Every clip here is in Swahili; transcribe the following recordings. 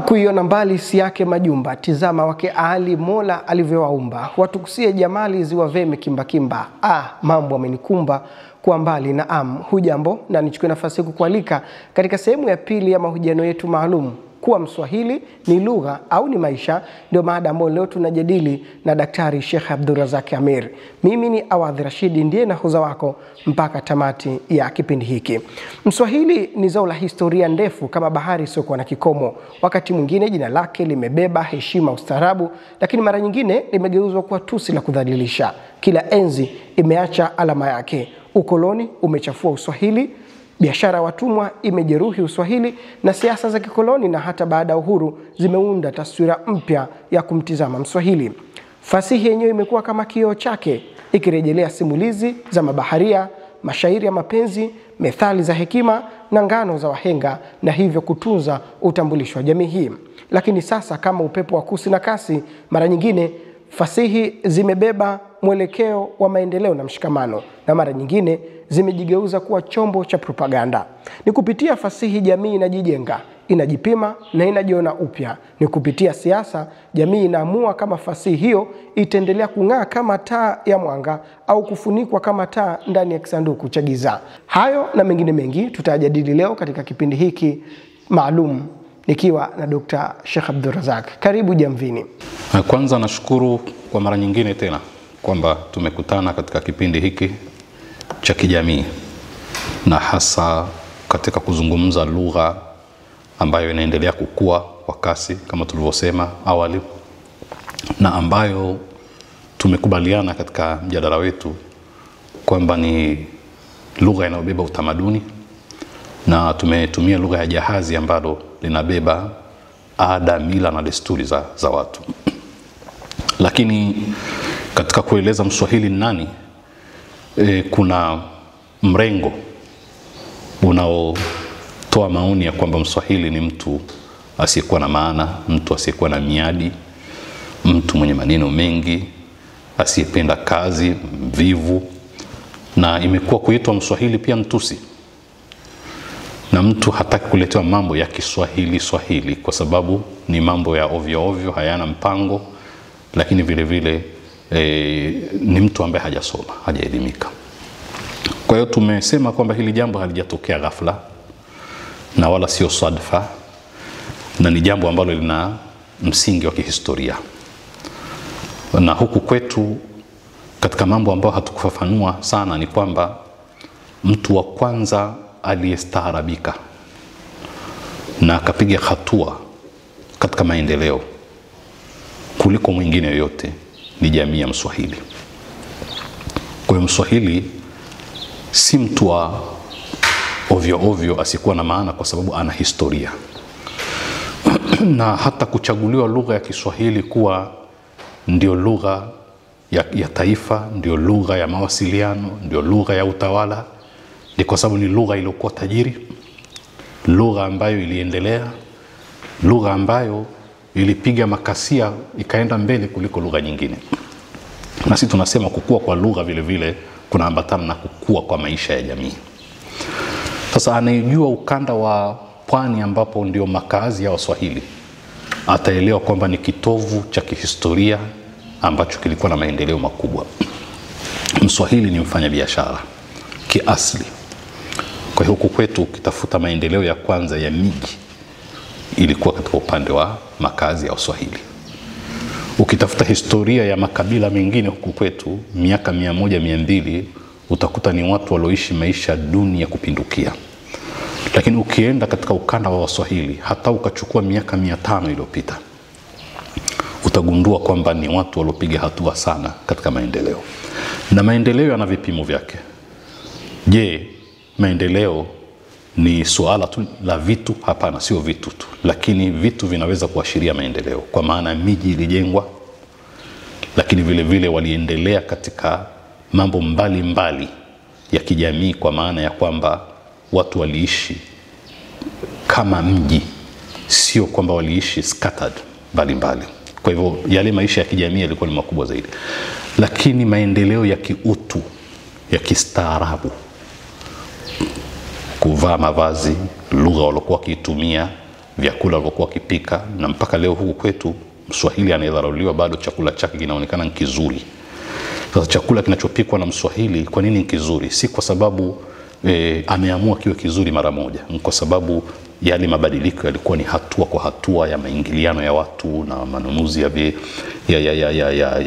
Kuiona mbali si yake majumba, tizama wake ahali Mola alivyowaumba. Watukusie jamali ziwa veme kimba kimba. Mambo amenikumba kwa mbali. Hujambo na nichukue nafasi kukualika katika sehemu ya pili ya mahojiano yetu maalum. Kuwa Mswahili ni lugha au ni maisha, ndio mada ambayo leo tunajadili na Daktari Sheikh Abdulrazak Amir. Mimi ni Awadhi Rashidi, ndiye nahodha wako mpaka tamati ya kipindi hiki. Mswahili ni zao la historia ndefu kama bahari isiyokuwa na kikomo. Wakati mwingine jina lake limebeba heshima, ustaarabu, lakini mara nyingine limegeuzwa kuwa tusi la kudhalilisha. Kila enzi imeacha alama yake. Ukoloni umechafua Uswahili, biashara watumwa imejeruhi Uswahili, na siasa za kikoloni na hata baada ya uhuru zimeunda taswira mpya ya kumtizama Mswahili. Fasihi yenyewe imekuwa kama kioo chake, ikirejelea simulizi za mabaharia, mashairi ya mapenzi, methali za hekima na ngano za wahenga, na hivyo kutunza utambulisho wa jamii hii. Lakini sasa, kama upepo wa kusi na kasi, mara nyingine fasihi zimebeba mwelekeo wa maendeleo na mshikamano, na mara nyingine zimejigeuza kuwa chombo cha propaganda. Ni kupitia fasihi jamii inajijenga, inajipima na inajiona upya. Ni kupitia siasa jamii inaamua kama fasihi hiyo itaendelea kung'aa kama taa ya mwanga au kufunikwa kama taa ndani ya kisanduku cha giza. Hayo na mengine mengi tutajadili leo katika kipindi hiki maalum nikiwa na Dr. Sheikh Abdulrazak. Karibu Jamvini. Kwanza nashukuru kwa mara nyingine tena kwamba tumekutana katika kipindi hiki cha kijamii, na hasa katika kuzungumza lugha ambayo inaendelea kukua kwa kasi kama tulivyosema awali, na ambayo tumekubaliana katika mjadala wetu kwamba ni lugha inayobeba utamaduni, na tumetumia lugha ya jahazi ambalo linabeba ada, mila na desturi za watu. Lakini katika kueleza Mswahili nani, kuna mrengo unaotoa maoni ya kwamba Mswahili ni mtu asiyekuwa na maana, mtu asiyekuwa na miadi, mtu mwenye maneno mengi, asiyependa kazi, mvivu, na imekuwa kuitwa Mswahili pia mtusi. Na mtu hataki kuletewa mambo ya Kiswahili kwa sababu ni mambo ya ovyo ovyo, hayana mpango, lakini vile vile ni mtu ambaye hajasoma, hajaelimika. Kwa hiyo tumesema kwamba hili jambo halijatokea ghafla na wala sio sadfa, na ni jambo ambalo lina msingi wa kihistoria. Na huku kwetu katika mambo ambayo hatukufafanua sana ni kwamba mtu wa kwanza aliyestaarabika na akapiga hatua katika maendeleo kuliko mwingine yoyote ni jamii ya Mswahili. Kwa hiyo Mswahili si mtu wa ovyo ovyo asikuwa na maana, kwa sababu ana historia. Na hata kuchaguliwa lugha ya Kiswahili kuwa ndio lugha ya taifa, ndio lugha ya mawasiliano, ndio lugha ya utawala, ni kwa sababu ni lugha iliyokuwa tajiri, lugha ambayo iliendelea, lugha ambayo ilipiga makasia ikaenda mbele kuliko lugha nyingine. Na sisi tunasema kukua kwa lugha vile vile kunaambatana na kukua kwa maisha ya jamii. Sasa anayejua ukanda wa pwani ambapo ndio makazi ya Waswahili ataelewa kwamba ni kitovu cha kihistoria ambacho kilikuwa na maendeleo makubwa. Mswahili ni mfanya biashara kiasli. Kwa hiyo huku kwetu ukitafuta maendeleo ya kwanza ya miji ilikuwa katika upande wa makazi ya Waswahili. Ukitafuta historia ya makabila mengine huku kwetu miaka 100-200 utakuta ni watu walioishi maisha duni ya kupindukia. Lakini ukienda katika ukanda wa Waswahili, hata ukachukua miaka 500 iliyopita, utagundua kwamba ni watu waliopiga hatua sana katika maendeleo. Na maendeleo yana vipimo vyake. Je, maendeleo ni suala tu la vitu? Hapana, sio vitu tu, lakini vitu vinaweza kuashiria maendeleo, kwa maana miji ilijengwa, lakini vile vile waliendelea katika mambo mbali ya kijamii, kwa maana ya kwamba watu waliishi kama mji, sio kwamba waliishi scattered mbali. Kwa hivyo yale maisha ya kijamii yalikuwa ni makubwa zaidi. Lakini maendeleo ya kiutu, ya kistaarabu, kuvaa mavazi, lugha waliokuwa wakiitumia, vyakula walivyokuwa wakipika, na mpaka leo huku kwetu Mswahili anayedharauliwa bado chakula chake kinaonekana ni kizuri. Sasa chakula kinachopikwa na Mswahili kwa nini ni kizuri? Si kwa sababu ameamua kiwe kizuri mara moja, ni kwa sababu yale mabadiliko yalikuwa ni hatua kwa hatua ya maingiliano ya watu na manunuzi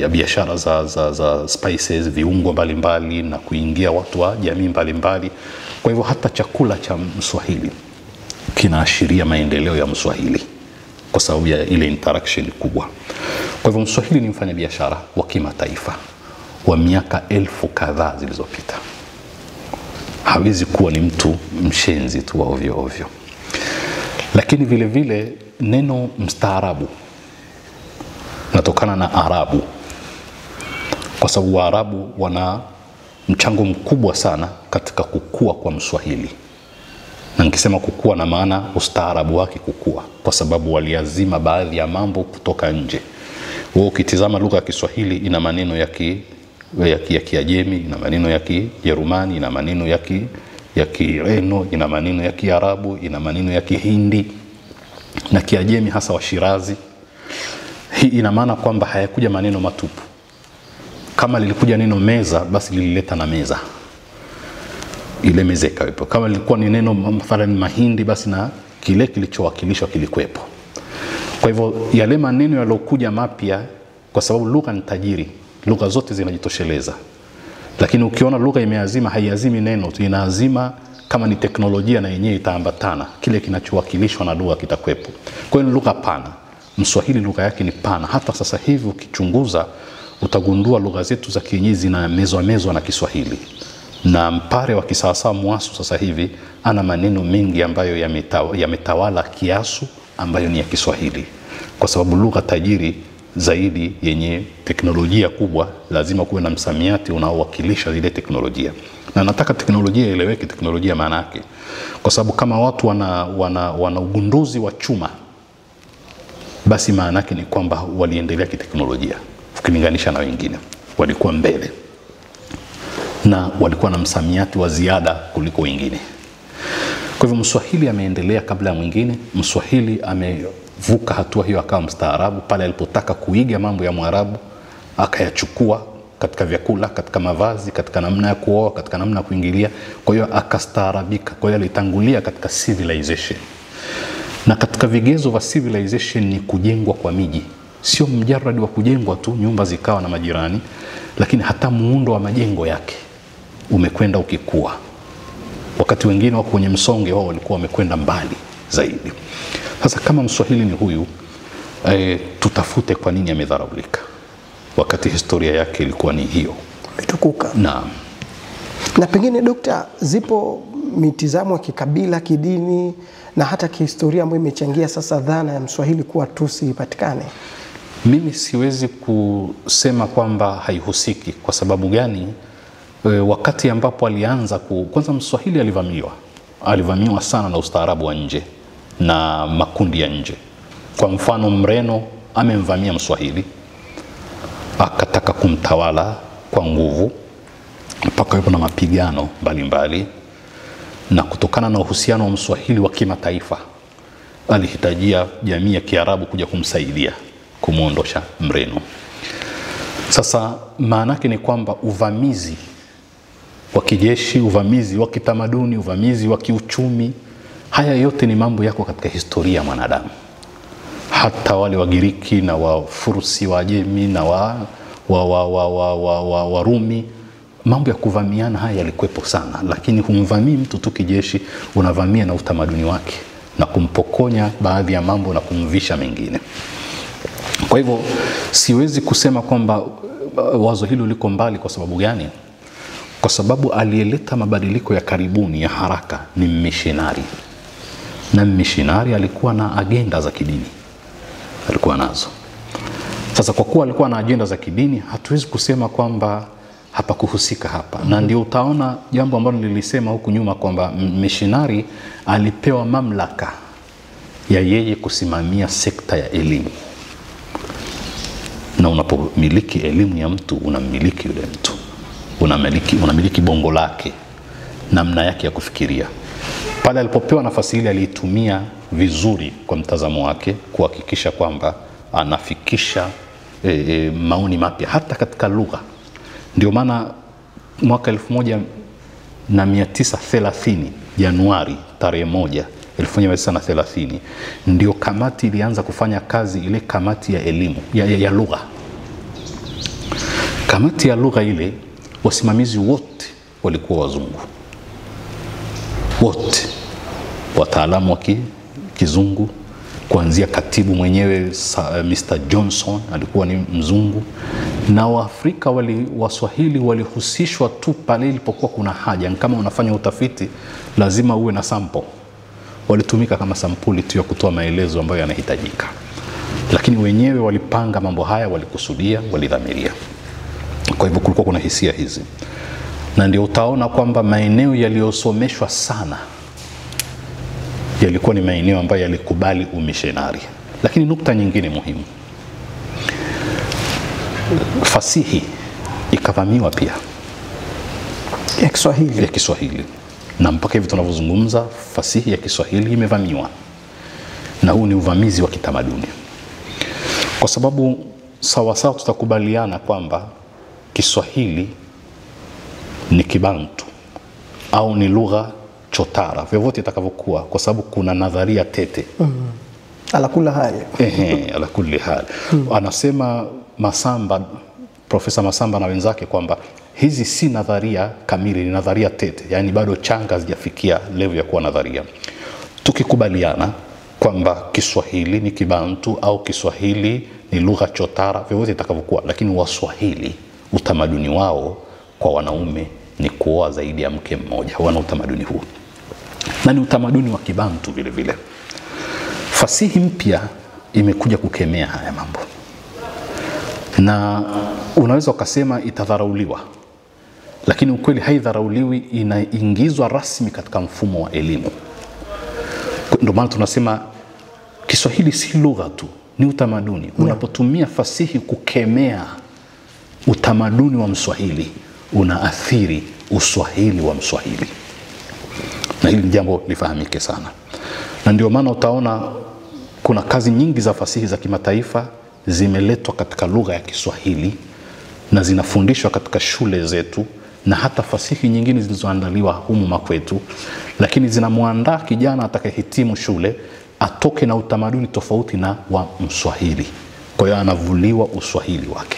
ya biashara za spices, viungo mbalimbali, na kuingia watu wa jamii mbalimbali. Kwa hivyo hata chakula cha Mswahili kinaashiria maendeleo ya Mswahili kwa sababu ya ile interaction kubwa. Kwa hivyo Mswahili ni mfanyabiashara wa kimataifa wa miaka 1000 kadhaa zilizopita. Hawezi kuwa ni mtu mshenzi tu wa ovyo ovyo. Lakini vile vile neno mstaarabu natokana na Arabu, kwa sababu Waarabu wana mchango mkubwa sana katika kukua kwa Mswahili. Na nikisema kukua na maana ustaarabu wake kukua, kwa sababu waliazima baadhi ya mambo kutoka nje. Wewe ukitizama lugha ya Kiswahili ina maneno ya Kiajemi, ina maneno ya Kijerumani, ina maneno ya Kireno, ina maneno ya Kiarabu, ina maneno ya Kihindi na Kiajemi, hasa wa Shirazi. Hii ina maana kwamba hayakuja maneno matupu. Kama lilikuja neno meza, basi lilileta na meza, ile meza ikawepo. Kama lilikuwa ni neno mathalan mahindi, basi na kile kilichowakilishwa kilikuwepo. Kwa hivyo yale maneno yalokuja mapya, kwa sababu lugha ni tajiri, lugha zote zinajitosheleza. Lakini ukiona lugha imeazima, haiazimi neno tu, inaazima kama ni teknolojia, na yenyewe itaambatana, kile kinachowakilishwa na lugha kitakwepo. Kwa hiyo ni lugha pana. Mswahili lugha yake ni pana. Hata sasa hivi ukichunguza utagundua lugha zetu za kienyeji zinamezwa na Kiswahili. Na Mpare wa kisasa Mwasu sasa hivi ana maneno mengi ambayo yametawala Kiasu ambayo ni ya Kiswahili. Kwa sababu lugha tajiri zaidi yenye teknolojia kubwa, lazima kuwe na msamiati unaowakilisha ile teknolojia. Na nataka teknolojia ieleweke, teknolojia maana yake. Kwa sababu kama watu wana ugunduzi wa chuma, basi maana yake ni kwamba waliendelea kiteknolojia ukilinganisha na wengine, walikuwa mbele na walikuwa na msamiati wa ziada kuliko wengine. Kwa hivyo Mswahili ameendelea kabla ya mwingine. Mswahili amevuka hatua hiyo akawa mstaarabu pale alipotaka kuiga mambo ya Mwarabu, akayachukua katika vyakula, katika mavazi, katika namna ya kuoa, katika namna ya kuingilia. Kwa hiyo akastaarabika. Kwa hiyo alitangulia katika civilization. Na katika vigezo vya civilization ni kujengwa kwa miji. Sio mjarrad wa kujengwa tu nyumba zikawa na majirani, lakini hata muundo wa majengo yake umekwenda ukikua. Wakati wengine wako kwenye msonge, wao walikuwa wamekwenda mbali zaidi. Sasa kama Mswahili ni huyu, tutafute kwa nini amedharaulika, wakati historia yake ilikuwa ni hiyo imetukuka. Na pengine Dokta, zipo mitizamo ya kikabila, kidini na hata kihistoria ambayo imechangia sasa dhana ya Mswahili kuwa tusi ipatikane? Mimi siwezi kusema kwamba haihusiki. Kwa sababu gani? Wakati ambapo alianza kwanza Mswahili alivamiwa sana na ustaarabu wa nje na makundi ya nje. Kwa mfano Mreno amemvamia Mswahili, akataka kumtawala kwa nguvu, mpaka hapo na mapigano mbalimbali. Na kutokana na uhusiano wa Mswahili wa kimataifa, alihitajia jamii ya Kiarabu kuja kumsaidia kumuondosha Mreno. Sasa maana yake ni kwamba uvamizi wa kijeshi, uvamizi wa kitamaduni, uvamizi wa kiuchumi, haya yote ni mambo yako katika historia ya mwanadamu. Hata wale Wagiriki na Wafursi, Waajemi na Warumi, mambo ya kuvamiana haya yalikuwepo sana. Lakini humvamii mtu tu kijeshi, unavamia na utamaduni wake na kumpokonya baadhi ya mambo na kumvisha mengine. Kwa hivyo siwezi kusema kwamba wazo hilo liko mbali. Kwa sababu gani? Kwa sababu aliyeleta mabadiliko ya karibuni ya haraka ni missionary. Na missionary alikuwa na agenda za kidini, alikuwa nazo. Sasa kwa kuwa alikuwa na agenda za kidini, hatuwezi kusema kwamba hapa kuhusika hapa. Na ndio utaona jambo ambalo nilisema huku nyuma kwamba missionary alipewa mamlaka ya yeye kusimamia sekta ya elimu. Na unapomiliki elimu ya mtu, unamiliki yule mtu, unamiliki bongo lake, namna yake ya kufikiria. Pale Pale alipopewa nafasi ile aliitumia vizuri kwa mtazamo wake kuhakikisha kwamba anafikisha maoni mapya hata katika lugha. Ndio maana mwaka 1930 Januari tarehe 1 1930 ndio kamati ilianza kufanya kazi, ile kamati ya elimu ya lugha. Kamati ya lugha ile, wasimamizi wote walikuwa wazungu, wote wataalamu wa kizungu, kuanzia katibu mwenyewe Mr. Johnson alikuwa ni mzungu, na Waafrika Waswahili walihusishwa tu pale ilipokuwa kuna haja. Kama unafanya utafiti lazima uwe na sample, walitumika kama sampuli tu ya kutoa maelezo ambayo yanahitajika, lakini wenyewe walipanga mambo haya, walikusudia, walidhamiria. Kwa hivyo kulikuwa kuna hisia hizi, na ndio utaona kwamba maeneo yaliyosomeshwa sana yalikuwa ni maeneo ambayo yalikubali umissionari. Lakini nukta nyingine muhimu, fasihi ikavamiwa pia ya Kiswahili. Na mpaka hivi tunavyozungumza fasihi ya Kiswahili imevamiwa, na huu ni uvamizi wa kitamaduni. Kwa sababu sawa tutakubaliana kwamba Kiswahili ni Kibantu au ni lugha chotara, vyovyote itakavyokuwa, kwa sababu kuna nadharia tete. Ala kula hali. Ala kulli hali. Anasema Masamba, Profesa Masamba na wenzake kwamba hizi si nadharia kamili, ni nadharia tete, yani bado changa hazijafikia level ya kuwa nadharia. Tukikubaliana kwamba Kiswahili ni Kibantu au Kiswahili ni lugha chotara, vyovyote itakavyokuwa, lakini Waswahili utamaduni wao kwa wanaume ni kuoa zaidi ya mke mmoja. Wana utamaduni huu, na ni utamaduni wa Kibantu vile vile. Fasihi mpya imekuja kukemea haya mambo, na unaweza ukasema itadharauliwa, lakini ukweli haidharauliwi, inaingizwa rasmi katika mfumo wa elimu. Ndio maana tunasema Kiswahili si lugha tu, ni utamaduni. Unapotumia fasihi kukemea utamaduni wa Mswahili, unaathiri uswahili wa Mswahili, na hili jambo lifahamike sana. Na ndio maana utaona kuna kazi nyingi za fasihi za kimataifa zimeletwa katika lugha ya Kiswahili na zinafundishwa katika shule zetu, na hata fasihi nyingine zilizoandaliwa humu makwetu, lakini zinamuandaa kijana atakayehitimu shule atoke na utamaduni tofauti na wa Mswahili. Kwa hiyo anavuliwa uswahili wake.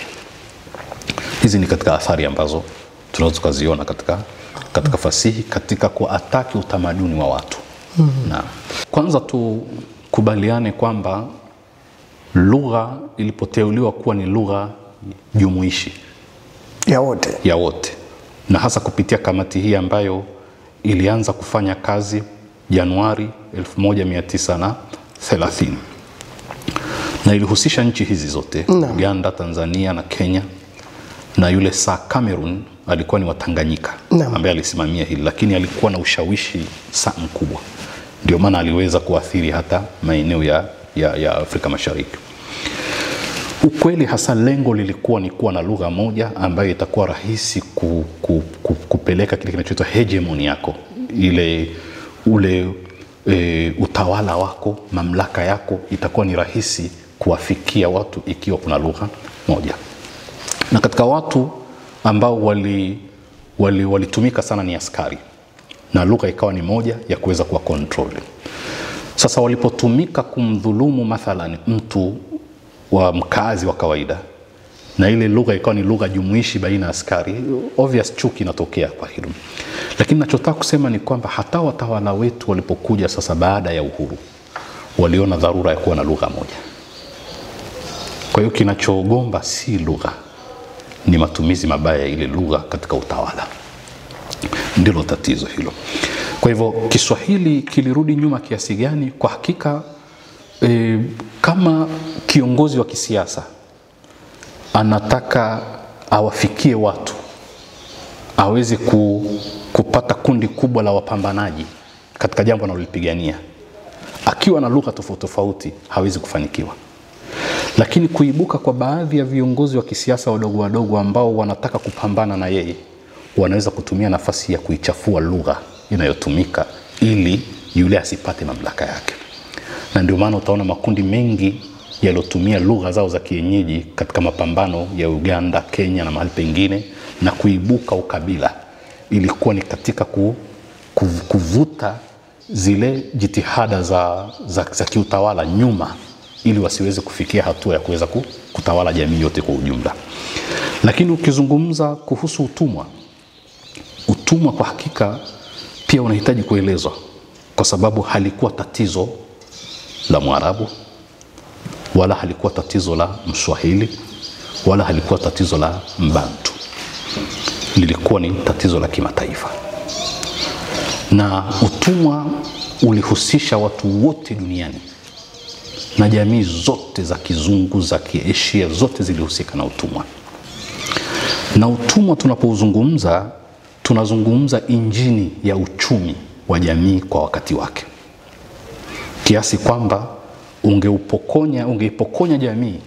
Hizi ni katika athari ambazo tunaweza kuziona katika fasihi, katika kuataki utamaduni wa watu. Na kwanza tukubaliane kwamba lugha ilipoteuliwa kuwa ni lugha jumuishi ya wote, na hasa kupitia kamati hii ambayo ilianza kufanya kazi Januari 1930, na ilihusisha nchi hizi zote, Uganda, Tanzania na Kenya, na yule Sir Cameron alikuwa ni wa Tanganyika ambaye alisimamia hili, lakini alikuwa na ushawishi sana mkubwa, ndio maana aliweza kuathiri hata maeneo ya Afrika Mashariki. Ukweli hasa lengo lilikuwa ni kuwa na lugha moja ambayo itakuwa rahisi kupeleka kile kinachoitwa hegemoni yako, utawala wako, mamlaka yako itakuwa ni rahisi kuwafikia watu ikiwa kuna lugha moja. Na katika watu ambao walitumika sana ni askari, na lugha ikawa ni moja ya kuweza kuwa control. Sasa walipotumika kumdhulumu mathalan mtu wa mkazi wa kawaida, na ile lugha ikawa ni lugha jumuishi baina askari, obvious chuki inatokea kwa hilo. Lakini ninachotaka kusema ni kwamba hata watawala wetu walipokuja sasa baada ya uhuru, waliona dharura ya kuwa na lugha moja. Kwa hiyo kinachogomba si lugha, ni matumizi mabaya ya ile lugha katika utawala. Ndilo tatizo hilo. Kwa hivyo Kiswahili kilirudi nyuma kiasi gani? Kwa hakika kama kiongozi wa kisiasa anataka awafikie watu, aweze kupata kundi kubwa la wapambanaji katika jambo analolipigania, akiwa na lugha tofauti tofauti hawezi kufanikiwa. Lakini kuibuka kwa baadhi ya viongozi wa kisiasa wadogo ambao wanataka kupambana na yeye, wanaweza kutumia nafasi ya kuichafua lugha inayotumika ili yule asipate mamlaka yake. Na ndio maana utaona makundi mengi yalotumia lugha zao za kienyeji katika mapambano ya Uganda, Kenya na mahali pengine na kuibuka ukabila, ilikuwa ni katika kuvuta zile jitihada za kiutawala nyuma, ili wasiweze kufikia hatua ya kuweza kutawala jamii yote kwa ujumla. Lakini ukizungumza kuhusu utumwa kwa hakika pia unahitaji kuelezwa, kwa sababu halikuwa tatizo la Mwarabu, wala halikuwa tatizo la Mswahili, wala halikuwa tatizo la Mbantu. Lilikuwa ni tatizo la kimataifa. Na utumwa ulihusisha watu wote duniani, na jamii zote za kizungu, za kiasia, zote zilihusika na utumwa. Na utumwa tunapozungumza, tunazungumza injini ya uchumi wa jamii kwa wakati wake, kiasi kwamba ungeipokonya jamii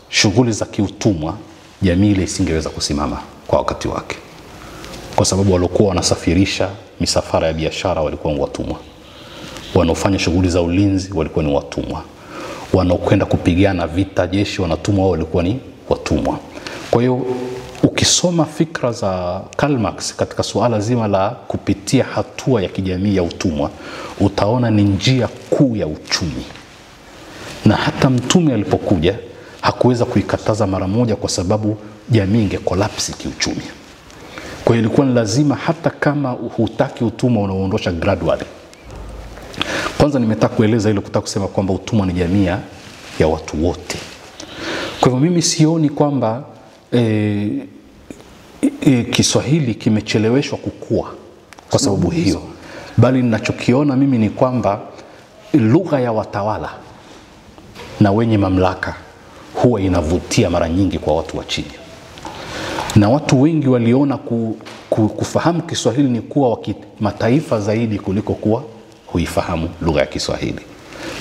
shughuli za kiutumwa, jamii ile isingeweza kusimama kwa wakati wake, kwa sababu waliokuwa wanasafirisha misafara ya biashara walikuwa ni watumwa, wanaofanya shughuli za ulinzi walikuwa ni watumwa, wanaokwenda kupigana vita jeshi wanatumwa wao walikuwa ni watumwa. Kwa hiyo ukisoma fikra za Karl Marx katika suala zima la kupitia hatua ya kijamii ya utumwa, utaona ni njia kuu ya uchumi. Na hata Mtume alipokuja hakuweza kuikataza mara moja, kwa sababu jamii ingekolapsi kiuchumi. Kwa hiyo ilikuwa ni lazima, hata kama hutaki utumwa, unaondosha gradually. Kwanza nimetaka kueleza ile kutaka kusema kwamba utumwa ni jamii ya watu wote. Kwa hivyo mimi sioni kwamba Kiswahili kimecheleweshwa kukua kwa sababu hiyo, bali ninachokiona mimi ni kwamba lugha ya watawala na wenye mamlaka huwa inavutia mara nyingi kwa watu wa chini, na watu wengi waliona kufahamu Kiswahili ni kuwa wa kimataifa zaidi kuliko kuwa huifahamu lugha ya Kiswahili.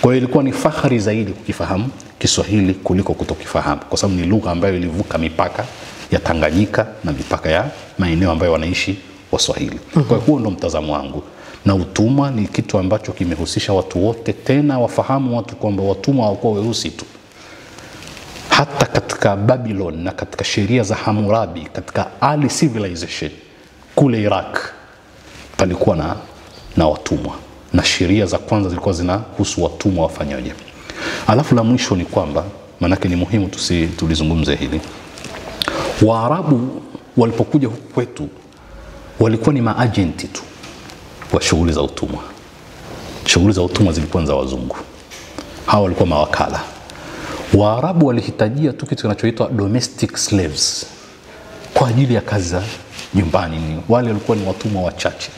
Kwa hiyo ilikuwa ni fahari zaidi kukifahamu Kiswahili kuliko kutokifahamu, kwa sababu ni lugha ambayo ilivuka mipaka ya Tanganyika na mipaka ya maeneo ambayo wanaishi Waswahili. Kwa hiyo huo ndo mtazamo wangu. Na utumwa ni kitu ambacho kimehusisha watu wote, tena wafahamu watu kwamba watumwa hawakuwa weusi tu. Hata katika Babylon na katika sheria za Hammurabi, katika early civilization kule Iraq, palikuwa na watumwa, na sheria za kwanza zilikuwa zinahusu watumwa wafanyaje. Alafu la mwisho ni kwamba, manake ni muhimu tulizungumze hili, Waarabu walipokuja huku kwetu walikuwa ni maagenti tu wa shughuli za utumwa. Shughuli za utumwa zilikuwa za wazungu, hawa walikuwa mawakala. Waarabu walihitajia tu kitu kinachoitwa domestic slaves kwa ajili ya kazi za nyumbani. Wale walikuwa ni watumwa wachache,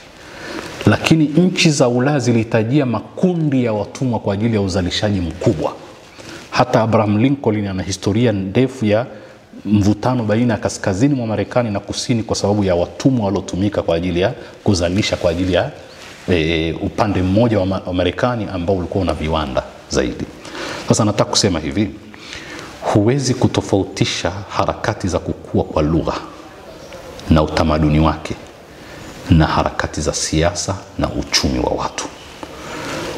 lakini nchi za Ulaya zilihitajia makundi ya watumwa kwa ajili ya uzalishaji mkubwa. Hata Abraham Lincoln ana historia ndefu ya mvutano baina ya kaskazini mwa Marekani na kusini kwa sababu ya watumwa waliotumika kwa ajili ya kuzalisha kwa ajili ya upande mmoja wa Marekani ambao ulikuwa na viwanda zaidi. Sasa nataka kusema hivi, huwezi kutofautisha harakati za kukua kwa lugha na utamaduni wake na harakati za siasa na uchumi wa watu.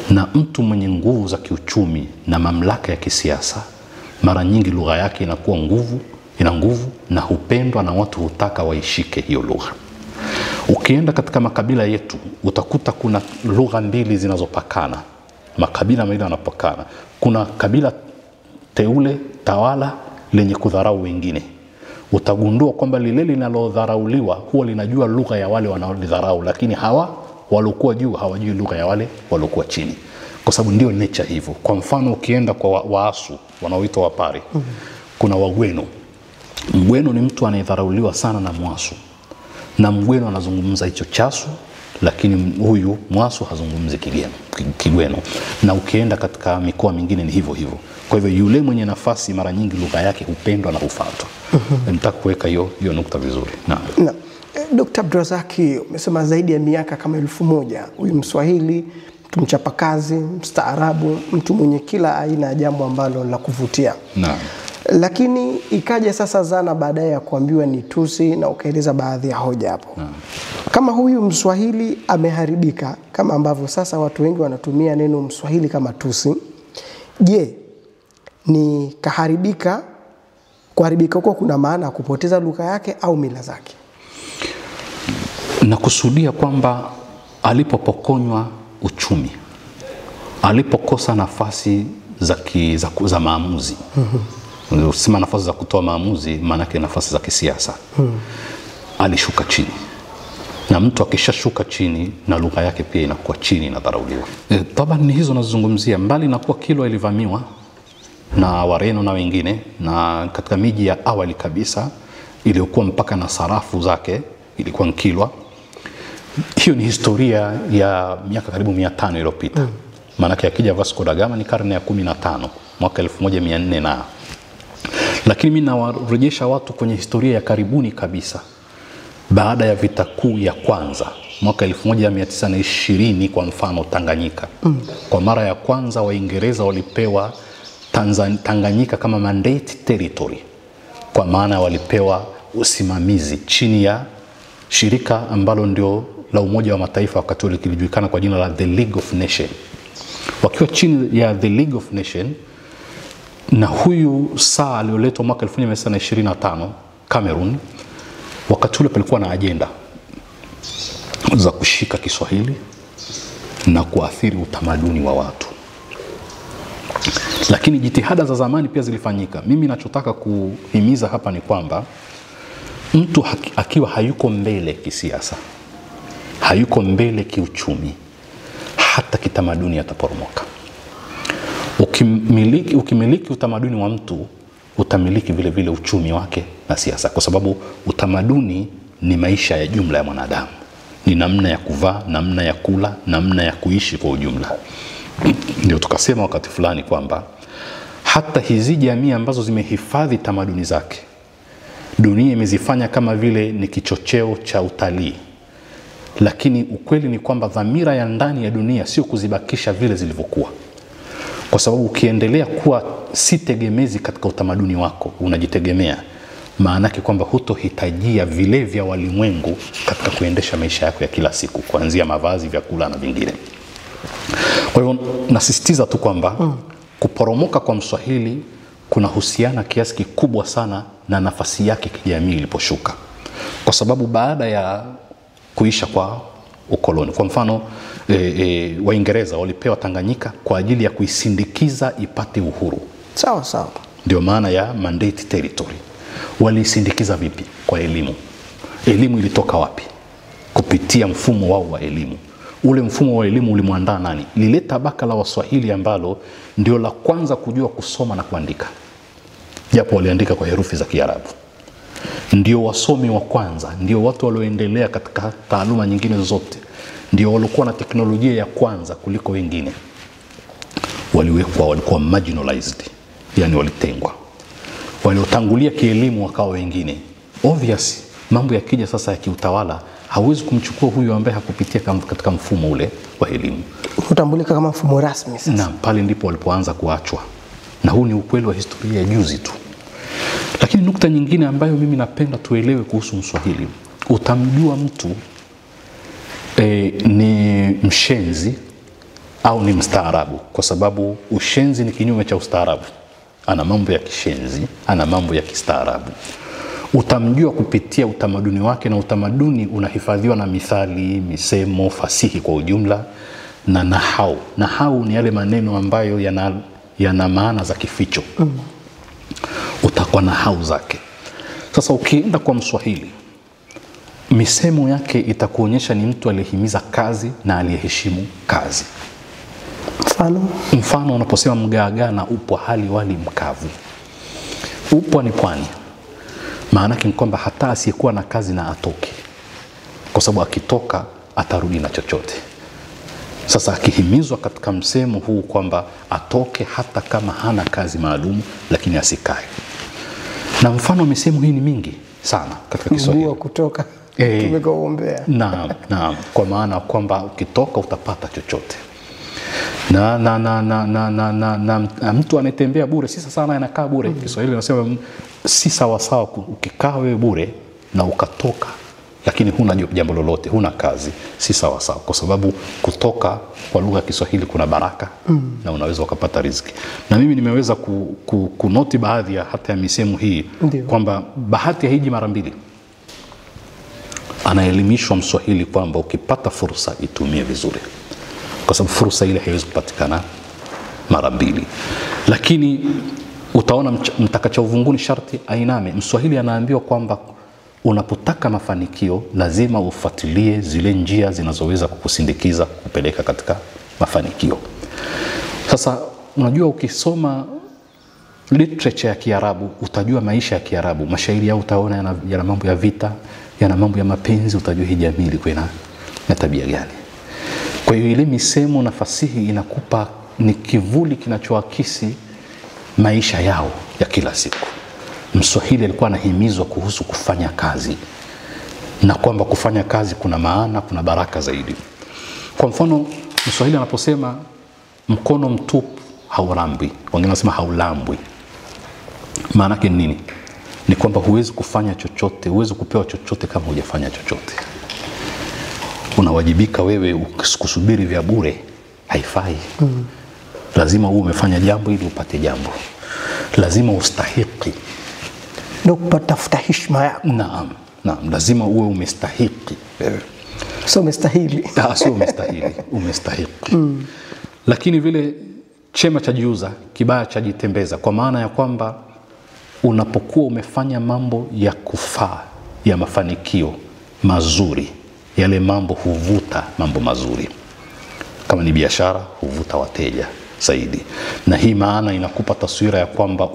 Na mtu mwenye nguvu za kiuchumi na mamlaka ya kisiasa, mara nyingi lugha yake ina nguvu na hupendwa na watu hutaka waishike hiyo lugha. Ukienda katika makabila yetu utakuta kuna lugha mbili zinazopakana. Makabila mawili yanapakana. Kuna kabila teule tawala lenye kudharau wengine. Utagundua kwamba lile linalodharauliwa huwa linajua lugha ya wale wanaodharau, lakini hawa waliokuwa juu hawajui lugha ya wale waliokuwa chini, kwa sababu ndio nature hivyo. Kwa mfano ukienda kwa Waasu wanaoitwa Wapare, kuna Wagweno. Mgweno ni mtu anayedharauliwa sana na Mwasu, na Mgweno anazungumza hicho Chasu, lakini huyu Mwasu hazungumzi Kigweno. Na ukienda katika mikoa mingine ni hivyo hivyo. Kwa hivyo yule mwenye nafasi mara nyingi lugha yake hupendwa na hufuatwa. Nataka kuweka hiyo nukta vizuri. Na Dr. Abdrazaki, umesema zaidi ya miaka kama 1000, huyu Mswahili, mtu mchapakazi, mstaarabu, mtu mwenye kila aina ya jambo ambalo la kuvutia. Naam. Lakini ikaja sasa zana baadaye ya kuambiwa ni tusi, na ukaeleza baadhi ya hoja hapo. Kama huyu Mswahili ameharibika, kama ambavyo sasa watu wengi wanatumia neno Mswahili kama tusi, je, ni kaharibika, kuharibika kwa kuna maana ya kupoteza lugha yake au mila zake? Na kusudia kwamba alipopokonywa uchumi, alipokosa nafasi za maamuzi, sima nafasi za kutoa maamuzi, maana yake nafasi za kisiasa, alishuka chini. Na mtu akishashuka chini, na lugha yake pia inakuwa chini na dharauliwa. Taban ni hizo nazungumzia, mbali na kuwa Kilwa ilivamiwa na Wareno na wengine, na katika miji ya awali kabisa iliyokuwa mpaka na sarafu zake ilikuwa Kilwa. Hiyo ni historia ya miaka karibu 500 iliyopita. Maana yake akija Vasco da Gama ni karne ya 15, mwaka 1400 na. Lakini mimi nawarejesha watu kwenye historia ya karibuni kabisa. Baada ya vita kuu ya kwanza mwaka 1920, kwa mfano Tanganyika. Kwa mara ya kwanza Waingereza walipewa Tanganyika kama mandate territory. Kwa maana walipewa usimamizi chini ya shirika ambalo ndio la Umoja wa Mataifa wakati ule lilijulikana kwa jina la The League of Nations. Wakiwa chini ya The League of Nations, na huyu saa alioletwa mwaka 1925 Cameroon, wakati ule palikuwa na ajenda za kushika Kiswahili na kuathiri utamaduni wa watu. Lakini jitihada za zamani pia zilifanyika. Mimi ninachotaka kuhimiza hapa ni kwamba mtu akiwa hayuko mbele kisiasa, hayuko mbele kiuchumi, hata kitamaduni ataporomoka. Ukimiliki utamaduni wa mtu, utamiliki vile vile uchumi wake na siasa, kwa sababu utamaduni ni maisha ya jumla ya mwanadamu. Ni namna ya kuvaa, namna ya kula, namna ya kuishi kwa ujumla. Ndio tukasema wakati fulani kwamba hata hizi jamii ambazo zimehifadhi tamaduni zake, dunia imezifanya kama vile ni kichocheo cha utalii. Lakini ukweli ni kwamba dhamira ya ndani ya dunia sio kuzibakisha vile zilivyokuwa. Kwa sababu ukiendelea kuwa si tegemezi katika utamaduni wako, unajitegemea, maana yake kwamba hutohitajia vile vya walimwengu katika kuendesha maisha yako ya kila siku, kuanzia mavazi, vyakula na vingine. Kwa hivyo nasisitiza tu kwamba kuporomoka kwa Mswahili kunahusiana kiasi kikubwa sana na nafasi yake kijamii iliposhuka. Kwa sababu baada ya kuisha kwa ukoloni, kwa mfano Waingereza walipewa Tanganyika kwa ajili ya kuisindikiza ipate uhuru. Sawa sawa. Ndio maana ya mandate territory. Waliisindikiza vipi? Kwa elimu. Elimu ilitoka wapi? Kupitia mfumo wao wa elimu. Ule mfumo wa elimu ulimwandaa nani? Lile tabaka la Waswahili ambalo ndio la kwanza kujua kusoma na kuandika, japo waliandika kwa herufi za Kiarabu. Ndio wasomi wa kwanza, ndio watu walioendelea katika taaluma nyingine zote, ndio walikuwa na teknolojia ya kwanza kuliko wengine. Walikuwa marginalized, yani walitengwa. Waliotangulia kielimu wakawa wengine. Obvious, mambo yakija sasa ya kiutawala, hauwezi kumchukua huyu ambaye hakupitia katika mfumo ule wa elimu. Utambulika kama mfumo rasmi sasa. Na pale ndipo walipoanza kuachwa. Na huu ni ukweli wa historia juzi tu. Lakini nukta nyingine ambayo mimi napenda tuelewe kuhusu Mswahili, utamjua mtu ni mshenzi au ni mstaarabu, kwa sababu ushenzi ni kinyume cha ustaarabu. Ana mambo ya kishenzi, ana mambo ya kistaarabu. Utamjua kupitia utamaduni wake, na utamaduni unahifadhiwa na mithali, misemo, fasihi kwa ujumla, na nahau. Nahau ni yale maneno ambayo yana maana za kificho. Utakuwa na nahau zake. Sasa ukienda kwa Mswahili, misemo yake itakuonyesha ni mtu aliyehimiza kazi na aliyeheshimu kazi. Mfano unaposema mgaagaa na upwa hali wali mkavu. Upwa ni pwani. Maana yake ni kwamba hata asiyekuwa na kazi na atoke, kwa sababu akitoka atarudi na chochote. Sasa akihimizwa katika msemo huu kwamba atoke hata kama hana kazi maalum, lakini asikae. Na mfano misemo hii ni mingi sana katika Kiswahili. Mguu kutoka tumekoombea. Naam, kwa maana kwamba ukitoka utapata chochote. na mtu anatembea bure si sana anakaa bure. Kiswahili nasema si sawa sawa ukikaa wewe bure na ukatoka lakini huna jambo lolote, huna kazi, si sawa sawa, kwa sababu kutoka kwa lugha ya Kiswahili kuna baraka na unaweza ukapata riziki. Na mimi nimeweza kunoti baadhi ya hata ya misemo hii kwamba bahati haiji mara mbili. Anaelimishwa Mswahili kwamba ukipata fursa itumie vizuri, kwa sababu fursa ile haiwezi kupatikana mara mbili. Lakini utaona mtakacha uvunguni sharti ainame. Mswahili anaambiwa kwamba unapotaka mafanikio lazima ufuatilie zile njia zinazoweza kukusindikiza kupeleka katika mafanikio. Sasa unajua ukisoma literature ya Kiarabu utajua maisha ya Kiarabu, mashairi yao utaona yana mambo ya vita, yana mambo ya mapenzi, utajua hii jamii ilikuwa na tabia gani. Kwa hiyo ile misemo na fasihi inakupa ni kivuli kinachoakisi maisha yao ya kila siku. Mswahili alikuwa anahimizwa kuhusu kufanya kazi, na kwamba kufanya kazi kuna maana, kuna baraka zaidi. Kwa mfano Mswahili anaposema mkono mtupu haulambwi, wengine wanasema haulambwi. Maana yake nini? Ni kwamba huwezi kufanya chochote, huwezi kupewa chochote kama hujafanya chochote. Unawajibika wewe, kusubiri vya bure haifai. Lazima uwe umefanya jambo ili upate jambo. Lazima ustahiki ndio kupata heshima yako. Naam, lazima uwe umestahiki. Sio umestahili. Sio umestahili, umestahiki. Lakini vile chema cha jiuza, kibaya cha jitembeza, kwa maana ya kwamba unapokuwa umefanya mambo ya kufaa, ya mafanikio mazuri, yale mambo huvuta mambo mazuri. Kama ni biashara huvuta wateja zaidi. Na hii maana inakupa taswira ya kwamba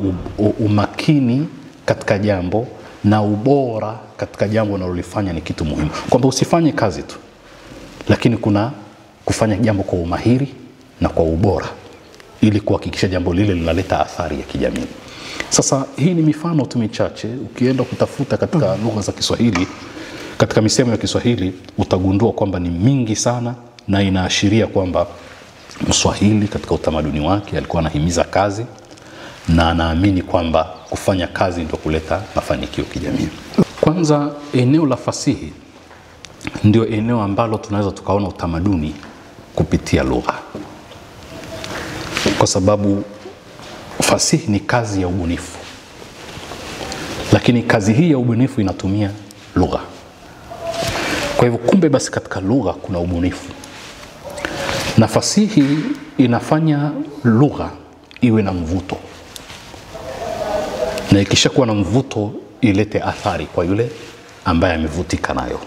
umakini katika jambo na ubora katika jambo unalolifanya ni kitu muhimu. Kwamba usifanye kazi tu, lakini kuna kufanya jambo kwa umahiri na kwa ubora ili kuhakikisha jambo lile linaleta athari ya kijamii. Sasa hii ni mifano tu michache. Ukienda kutafuta katika lugha za Kiswahili, katika misemo ya Kiswahili utagundua kwamba ni mingi sana, na inaashiria kwamba Mswahili katika utamaduni wake alikuwa anahimiza kazi na anaamini kwamba kufanya kazi ndio kuleta mafanikio kijamii. Kwanza, eneo la fasihi ndio eneo ambalo tunaweza tukaona utamaduni kupitia lugha, kwa sababu fasihi ni kazi ya ubunifu, lakini kazi hii ya ubunifu inatumia lugha. Kwa hivyo kumbe basi katika lugha kuna ubunifu, na fasihi inafanya lugha iwe na mvuto, na ikishakuwa na mvuto ilete athari kwa yule ambaye amevutika nayo.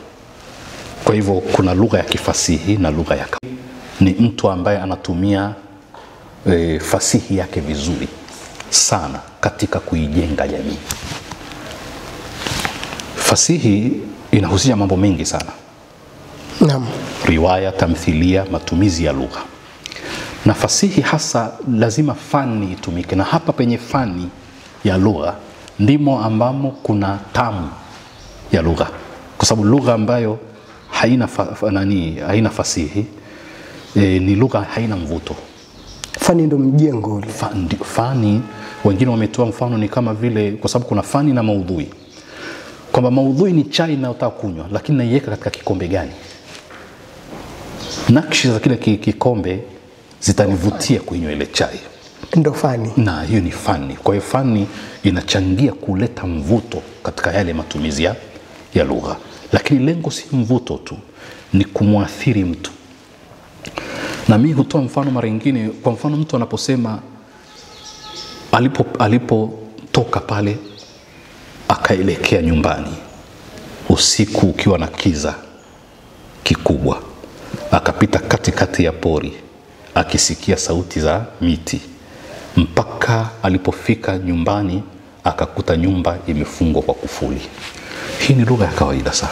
Kwa hivyo kuna lugha ya kifasihi na lugha ya ni mtu ambaye anatumia fasihi yake vizuri sana katika kuijenga jamii. Fasihi inahusisha mambo mengi sana. Naam. Riwaya, tamthilia, matumizi ya lugha. Na fasihi hasa lazima fani itumike, na hapa penye fani ya lugha ndimo ambamo kuna tamu ya lugha, kwa sababu lugha ambayo haina fasihi ni lugha haina mvuto. Fani ndio mjengo ule. Fani wengine wametoa mfano ni kama vile, kwa sababu kuna fani na maudhui, kwamba maudhui ni chai ninayotaka kunywa, lakini naiweka katika kikombe gani? Nakshi za kile kikombe zitanivutia kunywa ile chai. Ndio fani. Na hiyo ni fani. Kwa hiyo fani inachangia kuleta mvuto katika yale matumizi ya lugha. Lakini lengo si mvuto tu, ni kumwathiri mtu. Na mimi hutoa mfano mara nyingine. Kwa mfano, mtu anaposema alipotoka pale akaelekea nyumbani usiku ukiwa na kiza kikubwa, akapita katikati ya pori akisikia sauti za miti, mpaka alipofika nyumbani akakuta nyumba imefungwa kwa kufuli. Hii ni lugha ya kawaida sana.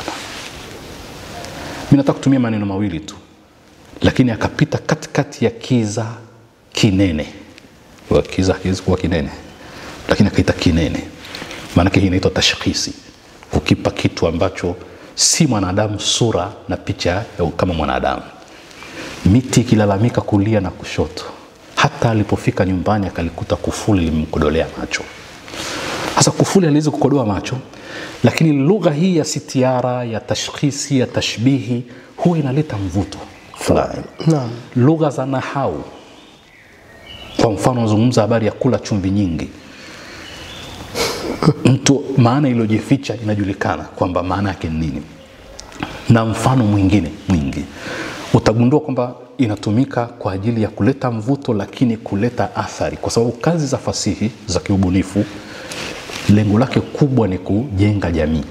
Mimi nataka kutumia maneno mawili tu, lakini akapita katikati ya kiza kinene. Kwa kiza kiwezi kuwa kinene, lakini akaita kinene. Maana hii inaitwa tashkhisi, kukipa kitu ambacho si mwanadamu sura na picha kama mwanadamu. miti ikilalamika kulia na kushoto. Hata alipofika nyumbani akalikuta kufuli limkodolea macho. Sasa kufuli aliweza kukodoa macho, lakini lugha hii ya sitiara, ya tashkhisi, ya tashbihi huwa inaleta mvuto fulani. Naam. Lugha za nahau, kwa mfano unazungumza habari ya kula chumvi nyingi, mtu maana iliyojificha inajulikana kwamba maana yake ni nini. Na mfano mwingine mwingi utagundua kwamba inatumika kwa ajili ya kuleta mvuto, lakini kuleta athari, kwa sababu kazi za fasihi za kiubunifu lengo lake kubwa ni kujenga jamii.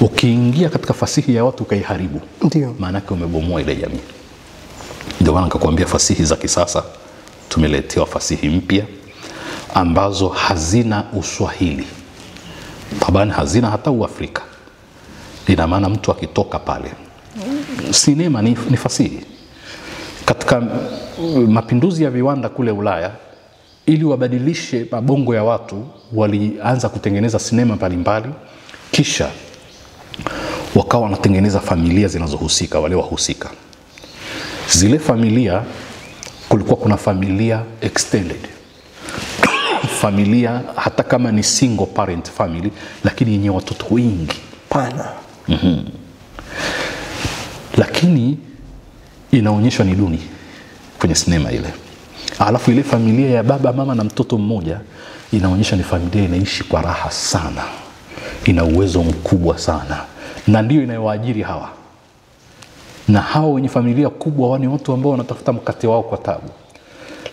Ukiingia katika fasihi ya watu ukaiharibu, ndio maana yake umebomoa ile jamii. Ndio maana nikakwambia fasihi za kisasa tumeletewa fasihi mpya ambazo hazina Uswahili, tabani hazina hata Uafrika. Ina maana mtu akitoka pale, sinema ni fasihi. Katika mapinduzi ya viwanda kule Ulaya, ili wabadilishe mabongo ya watu, walianza kutengeneza sinema mbalimbali, kisha wakawa wanatengeneza familia zinazohusika, wale wahusika. Zile familia, kulikuwa kuna familia extended, familia hata kama ni single parent family, lakini yenye watoto wengi pana. Lakini inaonyeshwa ni duni kwenye sinema ile. Alafu ile familia ya baba, mama na mtoto mmoja inaonyesha ni familia inaishi kwa raha sana, ina uwezo mkubwa sana, na ndio inayowaajiri hawa. Na hao wenye familia kubwa wani watu ambao wanatafuta mkate wao kwa tabu,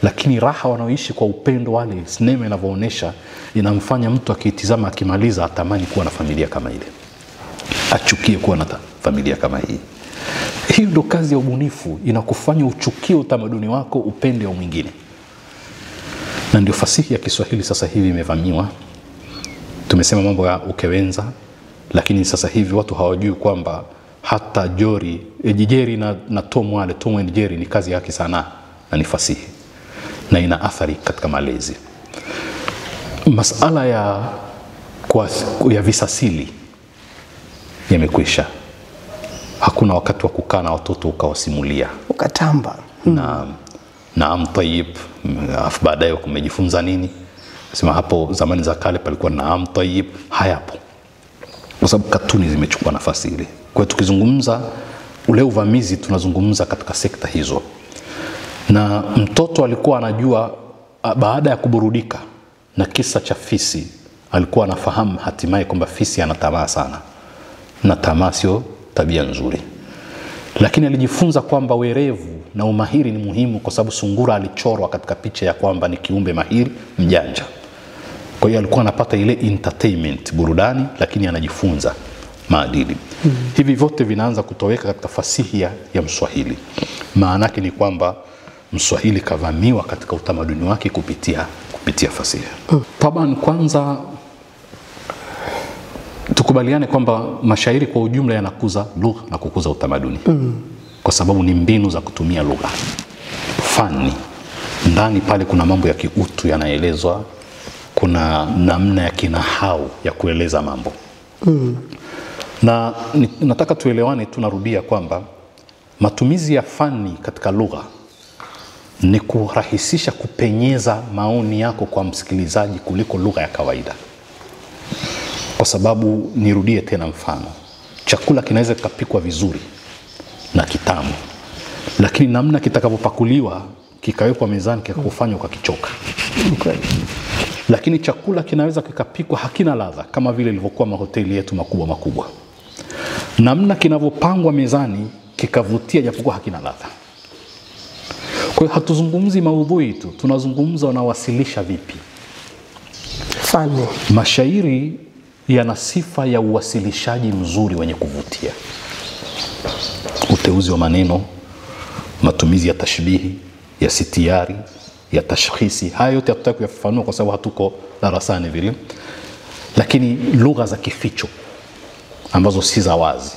lakini raha wanaoishi kwa upendo wale, sinema inavyoonyesha inamfanya mtu akitizama akimaliza atamani kuwa na familia kama ile, achukie kuwa na familia kama hii. Hiyo ndio kazi ya ubunifu, inakufanya uchukie utamaduni wako, upende wa mwingine. Na ndio fasihi ya Kiswahili sasa hivi imevamiwa. Tumesema mambo ya ukewenza, lakini sasa hivi watu hawajui kwamba hata Jerry na Tom and Jerry ni kazi yake sana, na ni fasihi na ina athari katika malezi. Masala ya visasili yamekwisha. Hakuna wakati wa kukaa na watoto ukawasimulia ukatamba. Naam Tayyib, baadaye kumejifunza nini? Sema hapo zamani za kale palikuwa Naam Tayyib, hayapo, kwa sababu katuni zimechukua nafasi ile. Kwa hiyo tukizungumza ule uvamizi, tunazungumza katika sekta hizo. Na mtoto alikuwa anajua baada ya kuburudika na kisa cha fisi, alikuwa anafahamu hatimaye kwamba fisi ana tamaa sana, na tamaa sio tabia nzuri. Lakini alijifunza kwamba werevu na umahiri ni muhimu, kwa sababu sungura alichorwa katika picha ya kwamba ni kiumbe mahiri, mjanja. Kwa hiyo alikuwa anapata ile entertainment, burudani, lakini anajifunza maadili. Hivi vyote vinaanza kutoweka katika fasihi ya Mswahili. Maana yake ni kwamba Mswahili kavamiwa katika utamaduni wake kupitia fasihi. Taban, kwanza tukubaliane kwamba mashairi kwa ujumla yanakuza lugha na kukuza utamaduni. Kwa sababu ni mbinu za kutumia lugha. Fani ndani pale kuna mambo ya kiutu yanaelezwa, kuna namna ya kinahau ya kueleza mambo. Na nataka tuelewane, tunarudia kwamba matumizi ya fani katika lugha ni kurahisisha kupenyeza maoni yako kwa msikilizaji kuliko lugha ya kawaida. Kwa sababu nirudie tena mfano, chakula kinaweza kikapikwa vizuri na kitamu, lakini namna kitakavyopakuliwa kikawekwa mezani kikakufanya ukakichoka. Lakini chakula kinaweza kikapikwa hakina ladha, kama vile ilivyokuwa mahoteli yetu makubwa. Namna kinavyopangwa mezani kikavutia japokuwa hakina ladha. Kwa hiyo hatuzungumzi maudhui tu, tunazungumza wanawasilisha vipi. Fani. Mashairi yana sifa ya uwasilishaji mzuri wenye kuvutia. Uteuzi wa maneno, matumizi ya tashbihi, ya sitiari, ya tashkhisi, haya yote hatutaki kuyafafanua kwa sababu hatuko darasani vile. Lakini lugha za kificho ambazo si za wazi.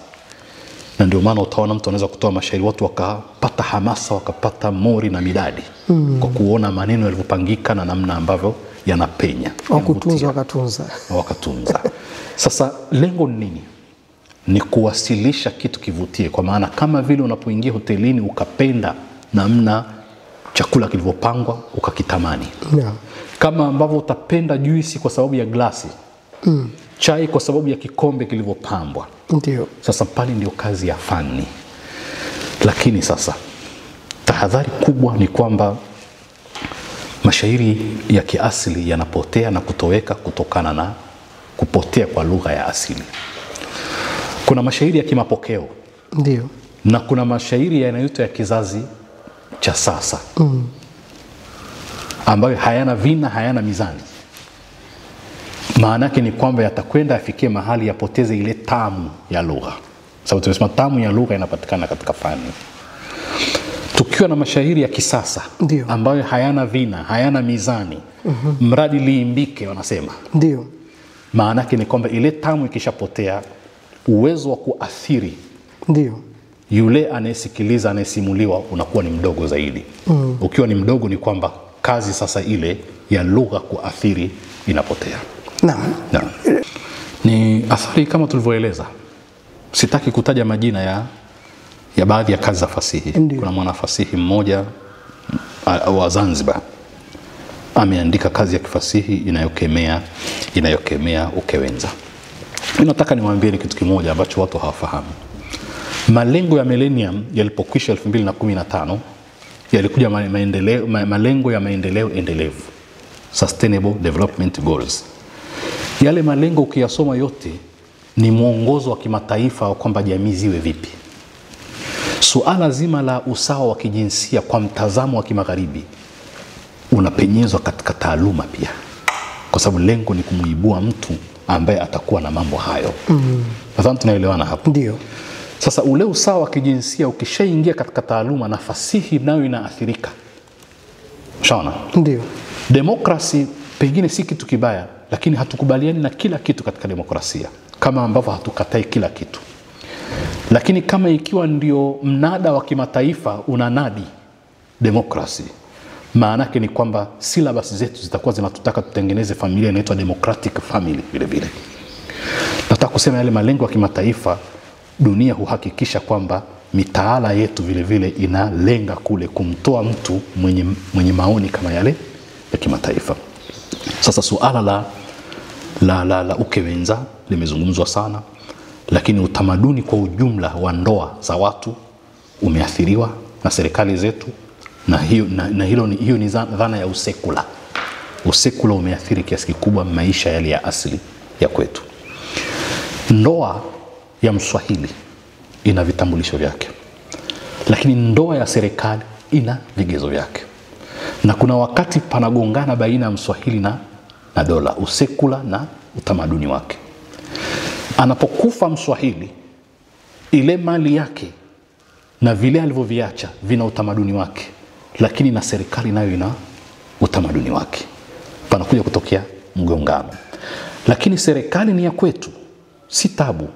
Na ndio maana utaona mtu anaweza kutoa mashairi watu wakapata hamasa, wakapata mori na midadi kwa kuona maneno yalivyopangika na namna ambavyo yanapenya. Wakatunza. Sasa lengo ni nini? ni kuwasilisha kitu kivutie, kwa maana kama vile unapoingia hotelini ukapenda namna chakula kilivyopangwa ukakitamani. Yeah. Kama ambavyo utapenda juisi kwa sababu ya glasi, chai kwa sababu ya kikombe kilivyopambwa. Ndio. Sasa pale ndio kazi ya fani. Lakini sasa tahadhari kubwa ni kwamba mashairi ya kiasili yanapotea na kutoweka kutokana na kupotea kwa lugha ya asili. Kuna mashairi ya kimapokeo. Ndio. Na kuna mashairi yanayoitwa ya kizazi cha sasa. Ambayo hayana vina, hayana mizani. Maana yake ni kwamba yatakwenda afikie mahali yapoteze ile tamu ya lugha. Sababu tunasema tamu ya lugha inapatikana katika fani. Tukiwa na mashairi ya kisasa, ndio, ambayo hayana vina, hayana mizani, mradi liimbike wanasema. Ndio. Maana yake ni kwamba ile tamu ikishapotea, uwezo wa kuathiri, ndio, yule anayesikiliza, anayesimuliwa unakuwa ni mdogo zaidi. Ukiwa ni mdogo ni kwamba kazi sasa ile ya lugha kuathiri inapotea. Naam. Naam. Ni athari kama tulivyoeleza. Sitaki kutaja majina ya baadhi ya kazi za fasihi. Ndiyo. Kuna mwanafasihi mmoja wa Zanzibar ameandika kazi ya kifasihi inayokemea ukewenza. Mimi nataka niwaambie kitu kimoja ambacho watu hawafahamu. Malengo ya millennium yalipokwisha 2015 yalikuja malengo ya maendeleo endelevu, Sustainable Development Goals. Yale malengo ukiyasoma yote ni mwongozo wa kimataifa wa kwamba jamii ziwe vipi. Suala zima la usawa wa kijinsia kwa mtazamo wa kimagharibi unapenyezwa katika taaluma pia, kwa sababu lengo ni kumuibua mtu ambaye atakuwa na mambo hayo. Nadhani tunaelewana hapo. Ndio. Sasa ule usawa wa kijinsia ukishaingia katika taaluma, na fasihi nayo inaathirika. Shaona? Ndio. Demokrasi pengine si kitu kibaya, lakini hatukubaliani na kila kitu katika demokrasia, kama ambavyo hatukatai kila kitu. Lakini kama ikiwa ndio mnada wa kimataifa unanadi demokrasi, maana yake ni kwamba syllabus zetu zitakuwa zinatutaka tutengeneze familia inaitwa democratic family vile vile. Nataka kusema yale malengo ya kimataifa, dunia huhakikisha kwamba mitaala yetu vile vile inalenga kule kumtoa mtu mwenye maoni kama yale ya kimataifa. Sasa suala la ukewenza limezungumzwa sana, lakini utamaduni kwa ujumla wa ndoa za watu umeathiriwa na serikali zetu, na hiyo ni dhana ya usekula. Usekula umeathiri kiasi kikubwa maisha yale ya asili ya kwetu. Ndoa ya Mswahili ina vitambulisho vyake, lakini ndoa ya serikali ina vigezo vyake, na kuna wakati panagongana baina ya Mswahili na dola, usekula na utamaduni wake. Anapokufa Mswahili, ile mali yake na vile alivyoviacha vina utamaduni wake, lakini na serikali nayo ina utamaduni wake. Panakuja kutokea mgongano. Lakini serikali ni ya kwetu, si tabu.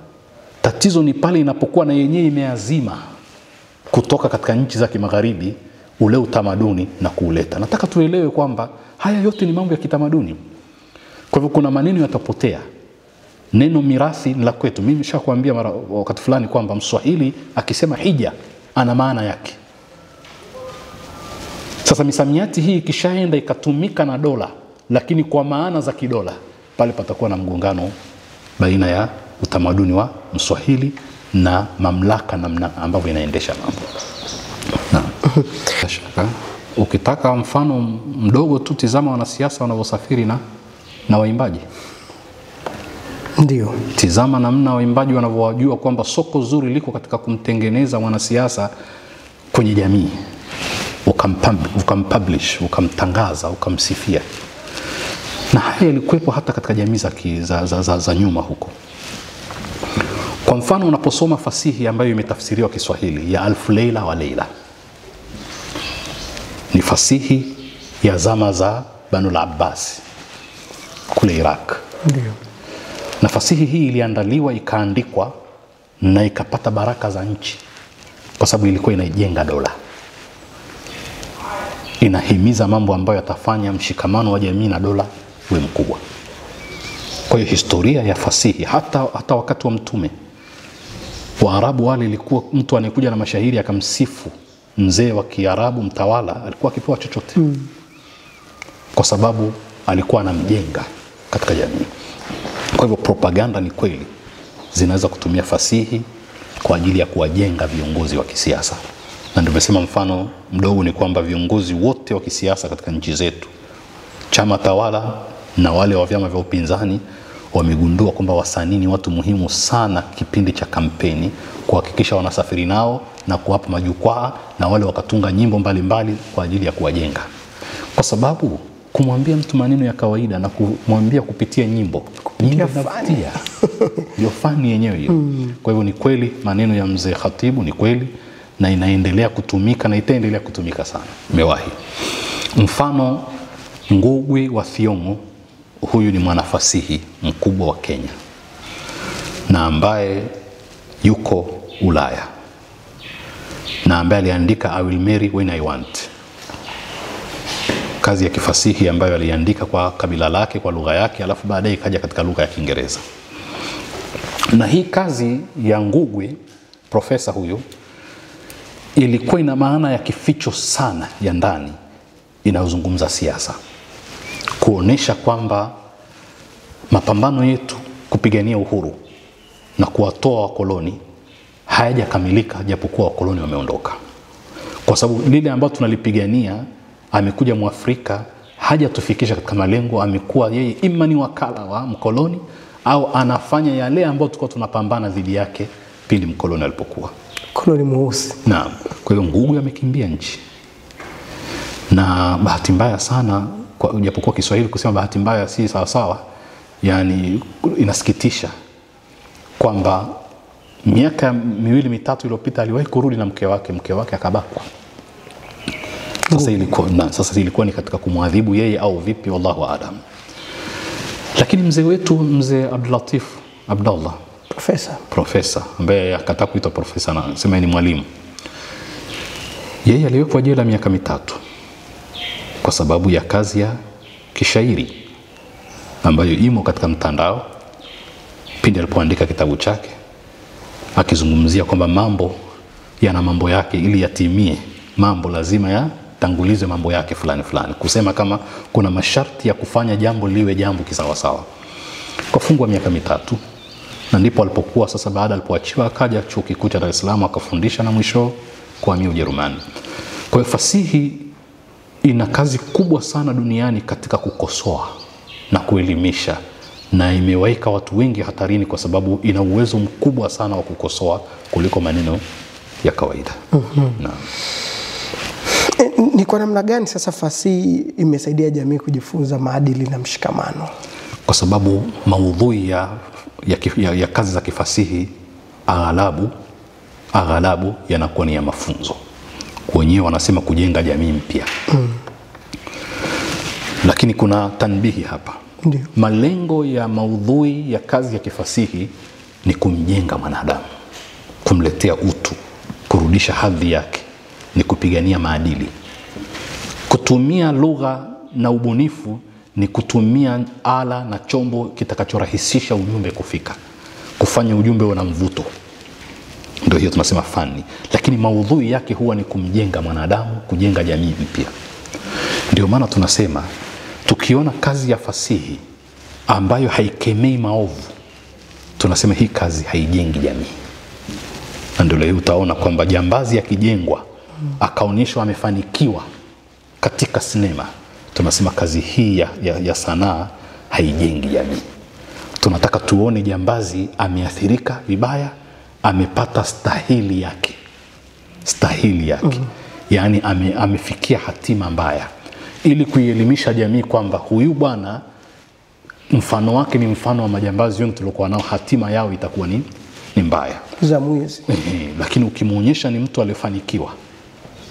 Tatizo ni pale inapokuwa na yenyewe imeazima kutoka katika nchi za kimagharibi ule utamaduni na kuuleta. Nataka tuelewe kwamba haya yote ni mambo ya kitamaduni. Kwa hivyo kuna maneno yatapotea. Neno mirathi la kwetu. Mimi nishakwambia wakati fulani kwamba Mswahili akisema hija ana maana yake. Sasa misamiati hii ikishaenda ikatumika na dola, lakini kwa maana za kidola, pale patakuwa na mgongano baina ya utamaduni wa Mswahili na mamlaka namna ambavyo inaendesha mambo. Ukitaka mfano mdogo tu, tizama wanasiasa wanavyosafiri na waimbaji. Ndio. Tizama namna waimbaji wanavyojua kwamba soko zuri liko katika kumtengeneza mwanasiasa kwenye jamii. Ukampublish, ukamtangaza, ukamsifia. Na haya yalikuwepo hata katika jamii za nyuma huko. Kwa mfano unaposoma fasihi ambayo imetafsiriwa Kiswahili ya Alfu Leila wa Leila, ni fasihi ya zama za Banu al-Abbas kule Iraq. Ndio. Na fasihi hii iliandaliwa, ikaandikwa na ikapata baraka za nchi, kwa sababu ilikuwa inaijenga dola, inahimiza mambo ambayo yatafanya mshikamano wa jamii na dola uwe mkubwa. Kwa hiyo historia ya fasihi hata wakati wa Mtume Waarabu wale ilikuwa mtu anayekuja na mashahiri akamsifu mzee wa Kiarabu mtawala alikuwa akipewa chochote. Kwa sababu alikuwa anamjenga katika jamii. Kwa hivyo propaganda ni kweli zinaweza kutumia fasihi kwa ajili ya kuwajenga viongozi wa kisiasa. Na ndio nimesema mfano mdogo ni kwamba viongozi wote wa kisiasa katika nchi zetu, chama tawala na wale wa vyama vya upinzani, wamegundua kwamba wasanii ni watu muhimu sana kipindi cha kampeni, kuhakikisha wanasafiri nao na kuwapa majukwaa na wale wakatunga nyimbo mbalimbali kwa ajili ya kuwajenga. Kwa sababu kumwambia mtu maneno ya kawaida na kumwambia kupitia nyimbo inavutia. Ndio fani yenyewe hiyo. Kwa hivyo ni kweli maneno ya mzee Khatibu ni kweli na inaendelea kutumika na itaendelea kutumika sana. Imewahi. Mfano Ngugi wa Thiong'o, huyu ni mwanafasihi mkubwa wa Kenya na ambaye yuko Ulaya na ambaye aliandika I Will Marry When I Want, kazi ya kifasihi ambayo aliandika kwa kabila lake, kwa lugha yake, alafu baadaye ikaja katika lugha ya Kiingereza. Na hii kazi ya Ngugi, profesa huyu, ilikuwa ina maana ya kificho sana ya ndani inayozungumza siasa, kuonesha kwamba mapambano yetu kupigania uhuru na kuwatoa wakoloni hayajakamilika japokuwa wakoloni wameondoka. Kwa sababu lile ambalo tunalipigania, amekuja Mwafrika hajatufikisha katika malengo, amekuwa yeye ima ni wakala wa mkoloni au anafanya yale ambayo tulikuwa tunapambana dhidi yake pindi mkoloni alipokuwa koloni mweusi. Naam. Kwa hiyo Ngugi amekimbia nchi. Na bahati mbaya sana, japokuwa Kiswahili kusema bahati mbaya si sawa sawa, yani inasikitisha kwamba miaka 2-3 iliyopita aliwahi kurudi na mke wake akabakwa. Sasa ilikuwa ni katika kumwadhibu yeye au vipi, wallahu aalam. Lakini mzee wetu, mzee Abdulatif Abdallah, profesa ambaye akataka kuitwa profesa na sema ni mwalimu, yeye aliwekwa jela miaka 3 kwa sababu ya kazi ya kishairi ambayo imo katika mtandao pindi alipoandika kitabu chake akizungumzia kwamba mambo yana mambo yake, ili yatimie mambo lazima yatangulizwe mambo yake fulani fulani, kusema kama kuna masharti ya kufanya jambo liwe jambo kisawa sawa. Kwa fungwa miaka 3 na ndipo alipokuwa sasa, baada alipoachiwa akaja chuo kikuu cha Dar es Salaam akafundisha na mwisho kuhamia Ujerumani. Kwa hiyo fasihi ina kazi kubwa sana duniani katika kukosoa na kuelimisha, na imeweka watu wengi hatarini kwa sababu ina uwezo mkubwa sana wa kukosoa kuliko maneno ya kawaida. Naam. Ni kwa namna gani sasa fasihi imesaidia jamii kujifunza maadili na mshikamano? Kwa sababu maudhui ya kazi za kifasihi aghalabu yanakuwa ni ya mafunzo. Wenyewe wanasema kujenga jamii mpya. Lakini kuna tanbihi hapa. Ndiyo. Malengo ya maudhui ya kazi ya kifasihi ni kumjenga mwanadamu, kumletea utu, kurudisha hadhi yake, ni kupigania maadili. Kutumia lugha na ubunifu ni kutumia ala na chombo kitakachorahisisha ujumbe kufika, kufanya ujumbe una mvuto. Ndio hiyo tunasema fani. Lakini maudhui yake huwa ni kumjenga mwanadamu, kujenga jamii mpya. Ndio maana tunasema tukiona kazi ya fasihi ambayo haikemei maovu, tunasema hii kazi haijengi jamii. Na ndio leo utaona kwamba jambazi akijengwa akaonyeshwa amefanikiwa katika sinema, tunasema kazi hii ya sanaa haijengi jamii. Tunataka tuone jambazi ameathirika vibaya, amepata stahili yake. Yani amefikia hatima mbaya, ili kuielimisha jamii kwamba huyu bwana mfano wake ni mfano wa majambazi wengi tuliokuwa nao, hatima yao itakuwa ni mbaya za mwizi. Lakini ukimuonyesha ni mtu aliyefanikiwa,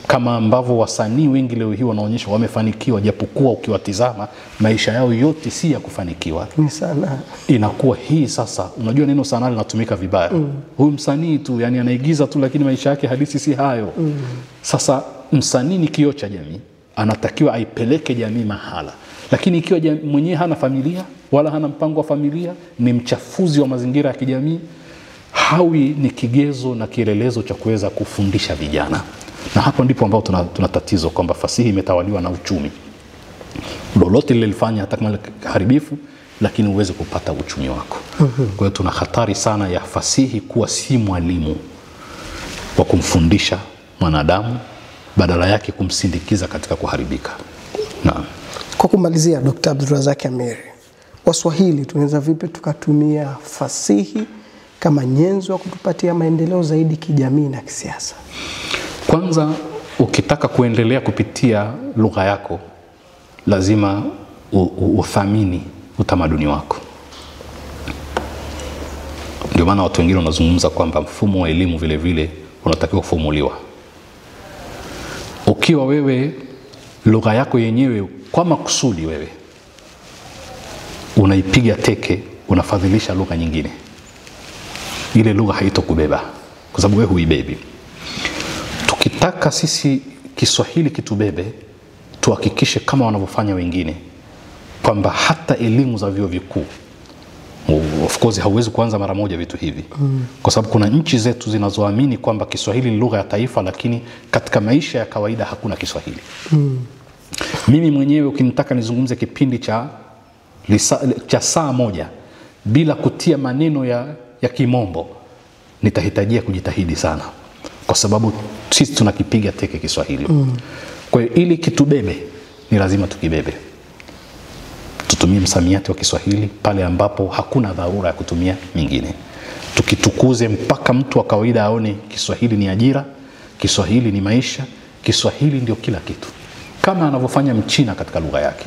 kama ambavyo wasanii wengi leo hii wanaonyesha wamefanikiwa, japokuwa ukiwatizama maisha yao yote si ya kufanikiwa, ni sana. Inakuwa hii sasa, unajua neno sanaa linatumika vibaya. Huyu msanii tu, yani anaigiza tu, lakini maisha yake halisi si hayo. Sasa msanii ni kioo cha jamii, anatakiwa aipeleke jamii mahala. Lakini ikiwa mwenyewe hana familia wala hana mpango wa familia, ni mchafuzi wa mazingira ya kijamii, hawi ni kigezo na kielelezo cha kuweza kufundisha vijana. Na hapo ndipo ambao tuna tatizo kwamba fasihi imetawaliwa na uchumi. Lolote lilifanya hata kama haribifu, lakini uweze kupata uchumi wako. Kwa hiyo tuna hatari sana ya fasihi kuwa si mwalimu wa kumfundisha mwanadamu, badala yake kumsindikiza katika kuharibika. Naam. Kwa kumalizia, Dr. Abdulrazak Amiri, Waswahili tunaweza vipi tukatumia fasihi kama nyenzo ya kutupatia maendeleo zaidi kijamii na kisiasa? Kwanza, ukitaka kuendelea kupitia lugha yako, lazima uthamini utamaduni wako. Ndio maana watu wengine wanazungumza kwamba mfumo wa elimu vile vile unatakiwa kufumuliwa. Ukiwa wewe lugha yako yenyewe kwa makusudi wewe unaipiga teke, unafadhilisha lugha nyingine, ile lugha haitokubeba kwa sababu wewe huibebi. Tukitaka sisi Kiswahili kitubebe, tuhakikishe kama wanavyofanya wengine kwamba hata elimu za vyuo vikuu, of course hauwezi kuanza mara moja vitu hivi, kwa sababu kuna nchi zetu zinazoamini kwamba Kiswahili ni lugha ya taifa, lakini katika maisha ya kawaida hakuna Kiswahili. Mimi mwenyewe ukinitaka nizungumze kipindi cha saa moja bila kutia maneno ya Kimombo, nitahitajia kujitahidi sana, kwa sababu sisi tunakipiga teke Kiswahili. Kwa hiyo ili kitubebe ni lazima tukibebe. Tutumie msamiati wa Kiswahili pale ambapo hakuna dharura ya kutumia mingine. Tukitukuze mpaka mtu wa kawaida aone Kiswahili ni ajira, Kiswahili ni maisha, Kiswahili ndio kila kitu. Kama anavyofanya Mchina katika lugha yake.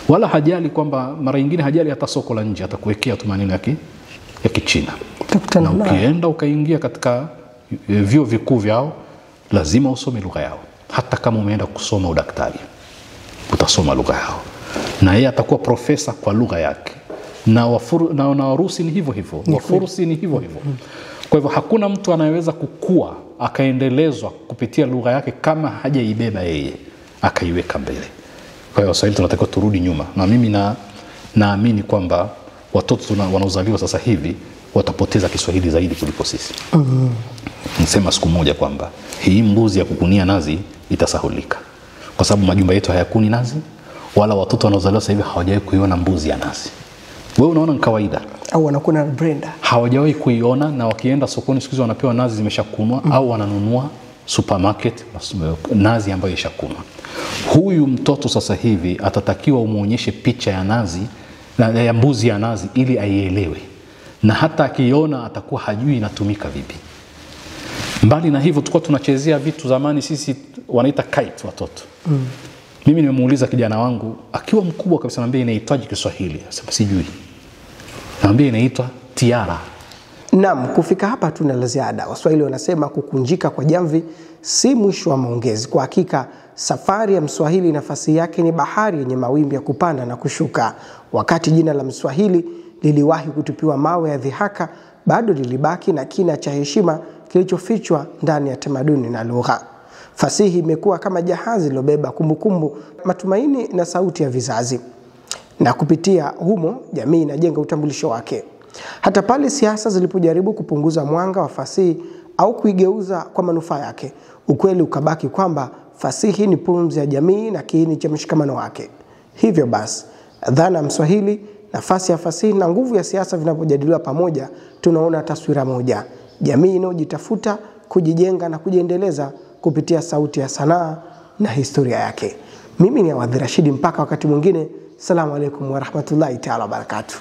Wala hajali kwamba mara nyingine hajali hata soko la nje, atakuwekea tu maneno ya Kichina. Na ukienda ukaingia katika vyuo vikuu vyao, lazima usome lugha yao. Hata kama umeenda kusoma udaktari, utasoma lugha yao. Na yeye atakuwa profesa kwa lugha yake. Na Warusi ni hivyo hivyo, Wafursi ni hivyo hivyo. Kwa hivyo hakuna mtu anayeweza kukua akaendelezwa kupitia lugha yake kama hajaibeba yeye akaiweka mbele. Kwa hiyo Waswahili tunatakiwa turudi nyuma. Na mimi naamini kwamba watoto wanaozaliwa sasa hivi watapoteza Kiswahili zaidi kuliko sisi. Nisema siku moja kwamba hii mbuzi ya kukunia nazi itasahulika, kwa sababu majumba yetu hayakuni nazi, wala watoto wanaozaliwa sasa hivi hawajawahi kuiona mbuzi ya nazi. Wewe unaona ni kawaida, au wanakuna blender, hawajawahi kuiona, na wakienda sokoni siku hizo wanapewa nazi zimeshakunwa, au wananunua supermarket nazi ambayo ishakunwa. Huyu mtoto sasa hivi atatakiwa umuonyeshe picha ya nazi na ya mbuzi ya nazi ili aielewe, na hata akiona atakuwa hajui inatumika vipi. Mbali na hivyo, tulikuwa tunachezea vitu zamani sisi wanaita kite watoto. Mimi nimemuuliza kijana wangu akiwa mkubwa kabisa, naambia inaitwaje Kiswahili? Anasema sijui. Naambia inaitwa tiara. Naam, kufika hapa tuna la ziada. Waswahili wanasema kukunjika kwa jamvi si mwisho wa maongezi. Kwa hakika safari ya Mswahili nafasi yake ni bahari yenye mawimbi ya kupanda na kushuka. Wakati jina la Mswahili liliwahi kutupiwa mawe ya dhihaka, bado lilibaki na kina cha heshima kilichofichwa ndani ya tamaduni na lugha. Fasihi imekuwa kama jahazi lilobeba kumbukumbu, matumaini na sauti ya vizazi. Na kupitia humo jamii inajenga utambulisho wake. Hata pale siasa zilipojaribu kupunguza mwanga wa fasihi au kuigeuza kwa manufaa yake, ukweli ukabaki kwamba fasihi ni pumzi ya jamii na kiini cha mshikamano wake. Hivyo basi, dhana ya Mswahili, nafasi ya fasihi na nguvu ya siasa vinapojadiliwa pamoja, tunaona taswira moja: jamii inayojitafuta, kujijenga na kujiendeleza kupitia sauti ya sanaa na historia yake. Mimi ni Awadhi Rashidi, mpaka wakati mwingine. Asalamu alaykum wa rahmatullahi ta'ala wa barakatuh.